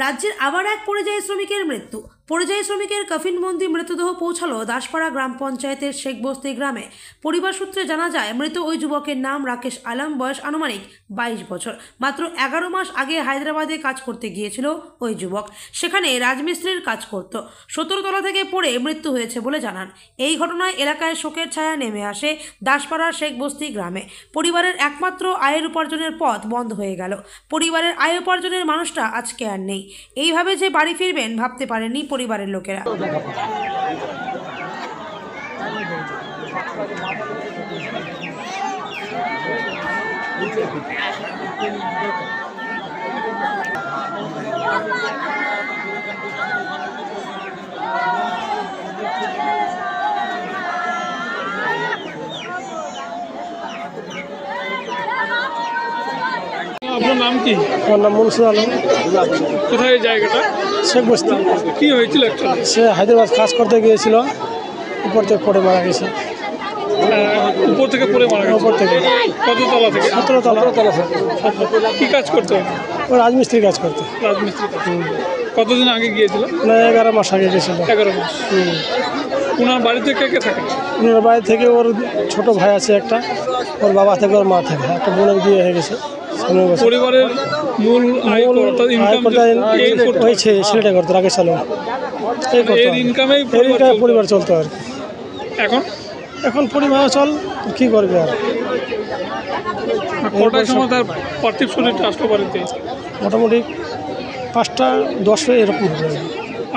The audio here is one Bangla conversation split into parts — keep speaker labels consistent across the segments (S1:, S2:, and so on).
S1: রাজ্যের আবার এক পরিযায়ী শ্রমিকের মৃত্যু। পরিযায়ী শ্রমিকের কফিনবন্দি মৃতদেহ পৌঁছালো দাসপাড়া গ্রাম পঞ্চায়েতের শেখবস্তি গ্রামে। পরিবার সূত্রে জানা যায়, মৃত ওই যুবকের নাম রাকেশ আলম, বয়স আনুমানিক 22 বছর। মাত্র 11 মাস আগে হায়দ্রাবাদে কাজ করতে গিয়েছিল ওই যুবক। সেখানে রাজমিস্ত্রির কাজ করত। 17 তলা থেকে পড়ে মৃত্যু হয়েছে বলে জানান। এই ঘটনায় এলাকায় শোকের ছায়া নেমে আসে দাসপাড়ার শেখবস্তি গ্রামে। পরিবারের একমাত্র আয়ের উপার্জনের পথ বন্ধ হয়ে গেল। পরিবারের আয় উপার্জনের মানুষটা আজকে আর নেই। এইভাবে যে বাড়ি ফিরবেন ভাবতে পারেননি পরিবারের লোকেরা।
S2: আপনার নাম কি?
S3: আমার নাম মনসুর আলম।
S2: কোথায় এই জায়গাটা?
S3: শেখবস্তি।
S2: কি হয়েছিল?
S3: সে হায়দ্রাবাদ কাজ করতে গিয়েছিল, উপর থেকে পড়ে মারা গেছে।
S2: উপর থেকে পড়ে মারা গেছে?
S3: উপর থেকে।
S2: কত তলা থেকে?
S3: 17 তলা।
S2: কি কাজ করতে?
S3: ও রাজমিস্ত্রি কাজ করতে।
S2: রাজমিস্ত্রি কাজ। কতদিন আগে গিয়েছিল?
S3: না, 11 মাস আগে গেছিল।
S2: 11 মাস। ওনার বাড়িতে কে কে থাকে?
S3: ওনার বাড়ি থেকে ওর ছোট ভাই আছে একটা, ওর বাবা থেকে ওর মা থাকে, একটা বোনের বিয়ে হয়ে গেছে।
S2: পরিবারের মূল আয়
S3: হয়েছে ছেলেটা করতো, রাকেশ আলম।
S2: এর ইনকামেই
S3: পরিবার চলতো আর
S2: এখন
S3: এখন পরিবার চল কি করবে আর।
S2: কটার সময় তার পার্থিব শরীরটা আসলো বাড়িতে?
S3: মোটামুটি 5টা 10 এরকম হবে।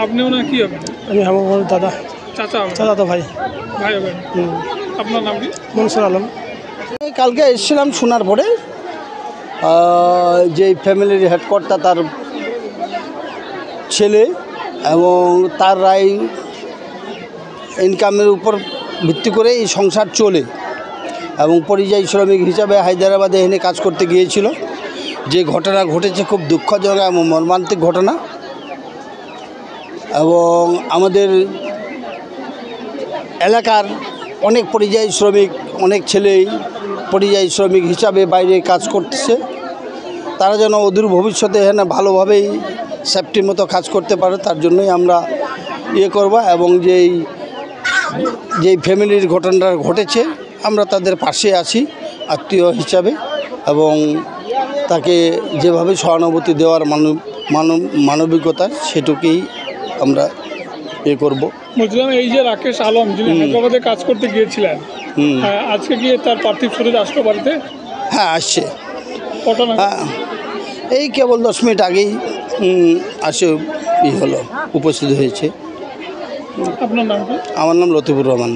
S2: আপনি ওনার কি হবেন?
S3: আমি আমার দাদা, চাচা ভাই
S2: হবেন। আপনার নাম কি?
S3: মনসুর আলম।
S4: কালকে এসেছিলাম শোনার পরে যে ফ্যামিলির হেডকোয়ার্টার তার ছেলে এবং তার রায় ইনকামের উপর ভিত্তি করে এই সংসার চলে, এবং পরিযায়ী শ্রমিক হিসাবে হায়দ্রাবাদে এনে কাজ করতে গিয়েছিল। যে ঘটনা ঘটেছে খুব দুঃখজনক এবং মর্মান্তিক ঘটনা, এবং আমাদের এলাকার অনেক পরিযায়ী শ্রমিক, অনেক ছেলেই পরিযায়ী শ্রমিক হিসাবে বাইরে কাজ করতেছে। তারা যেন অদূর ভবিষ্যতে এখানে ভালোভাবেই সেফটির মতো কাজ করতে পারে, তার জন্যই আমরা করব। এবং যেই ফ্যামিলির ঘটনাটা ঘটেছে আমরা তাদের পাশে আছি আত্মীয় হিসাবে, এবং তাকে যেভাবে সহানুভূতি দেওয়ার মানবিকতা সেটুকুই আমরা করব।
S2: বুঝলাম। এই যে রাকেশ আলম যিনি হায়দ্রাবাদে কাজ করতে গিয়েছিলেন, আজকে গিয়ে তার পার্থিব শরীর আসলো বাড়িতে?
S4: হ্যাঁ, আসছে।
S2: হ্যাঁ,
S4: এই কেবল 10 মিনিট আগেই আসে হলো, উপস্থিত হয়েছে।
S2: আপনার নাম কি?
S4: আমার নাম লতিফুর রহমান।